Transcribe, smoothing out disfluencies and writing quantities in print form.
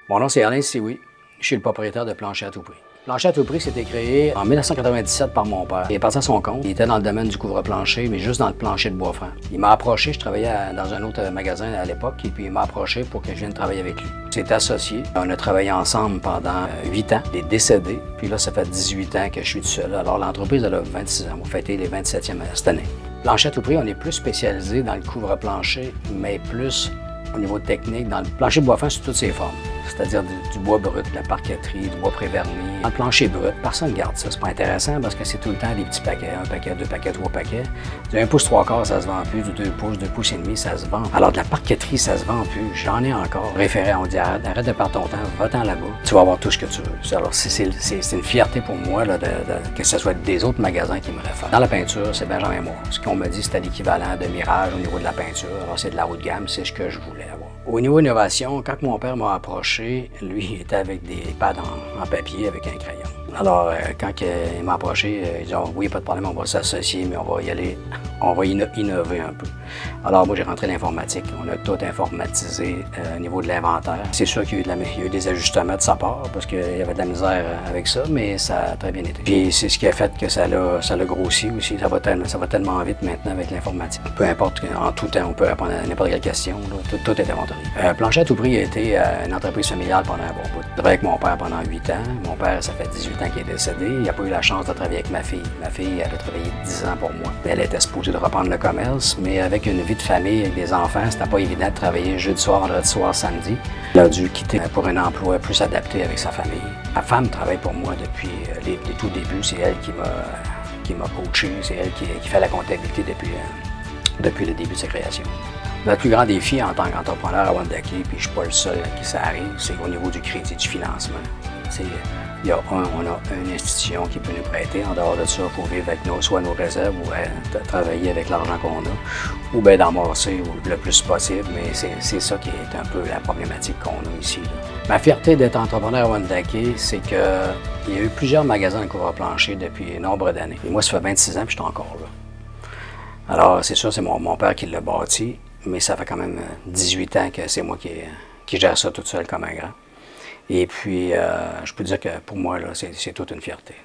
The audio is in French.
Mon nom, c'est Alain Sioui. Je suis le propriétaire de Plancher à tout prix. Plancher à tout prix, c'était créé en 1997 par mon père. Il est parti à son compte. Il était dans le domaine du couvre-plancher, mais juste dans le plancher de bois franc. Il m'a approché, je travaillais dans un autre magasin à l'époque, et puis il m'a approché pour que je vienne travailler avec lui. On s'est associés. On a travaillé ensemble pendant 8 ans. Il est décédé, puis là, ça fait 18 ans que je suis tout seul. Alors, l'entreprise, elle a 26 ans. On va fêter les 27e cette année. Plancher à tout prix, on est plus spécialisé dans le couvre-plancher, mais plus au niveau technique, dans le plancher de bois franc sous toutes ses formes. C'est-à-dire du bois brut, de la parqueterie, du bois préverni. Dans le plancher brut, personne ne garde ça. C'est pas intéressant parce que c'est tout le temps des petits paquets. 1 paquet, 2 paquets, 3 paquets. Du 1 pouce 3 quarts, ça se vend plus. Du 2 pouces, 2 pouces et demi, ça se vend. Alors de la parqueterie, ça se vend plus. J'en ai encore. Référé, on dit arrête de perdre ton temps, va-t'en là-bas. Tu vas avoir tout ce que tu veux. Alors c'est une fierté pour moi là, que ce soit des autres magasins qui me réfèrent. Dans la peinture, c'est Benjamin Moore. Ce qu'on me dit, c'était l'équivalent de Mirage au niveau de la peinture. Alors c'est de la haut de gamme, c'est ce que je voulais avoir. Au niveau innovation, quand mon père m'a approché, lui, il était avec des pads en papier avec un crayon. Alors, quand il m'a approché, il dit « Oui, pas de problème, on va s'associer, mais on va y aller, on va innover un peu. » Alors, moi, j'ai rentré l'informatique. On a tout informatisé au niveau de l'inventaire. C'est sûr qu'il y a eu des ajustements de sa part, parce qu'il y avait de la misère avec ça, mais ça a très bien été. Puis, c'est ce qui a fait que ça l'a grossi aussi. Ça va tellement vite maintenant avec l'informatique. Peu importe, en tout temps, on peut répondre à n'importe quelle question. Là, tout est inventorié. Plancher à tout prix a été une entreprise familiale pendant un bon bout. J'ai travaillé avec mon père pendant 8 ans. Mon père, ça fait 18 ans qu'il est décédé. Il n'a pas eu la chance de travailler avec ma fille. Ma fille, elle a travaillé 10 ans pour moi. Elle était supposée de reprendre le commerce, mais avec une vie de famille, avec des enfants, c'était pas évident de travailler jeudi soir, vendredi soir, samedi. Elle a dut quitter pour un emploi plus adapté avec sa famille. Ma femme travaille pour moi depuis les tout débuts. C'est elle qui m'a coaché. C'est elle qui fait la comptabilité depuis le début de sa création. Le plus grand défi en tant qu'entrepreneur à Wendake, puis je ne suis pas le seul à qui ça arrive, c'est au niveau du crédit, du financement. On a une institution qui peut nous prêter. En dehors de ça, il faut vivre avec soit nos réserves ou travailler avec l'argent qu'on a, ou bien d'amorcer le plus possible, mais c'est ça qui est un peu la problématique qu'on a ici. Là. Ma fierté d'être entrepreneur à Wendake, c'est qu'il y a eu plusieurs magasins de couvre-plancher depuis nombre d'années. Et moi, ça fait 26 ans que je suis encore là. Alors, c'est sûr, c'est mon père qui l'a bâti, mais ça fait quand même 18 ans que c'est moi qui gère ça tout seul comme un grand. Et puis, je peux dire que pour moi, là, c'est toute une fierté.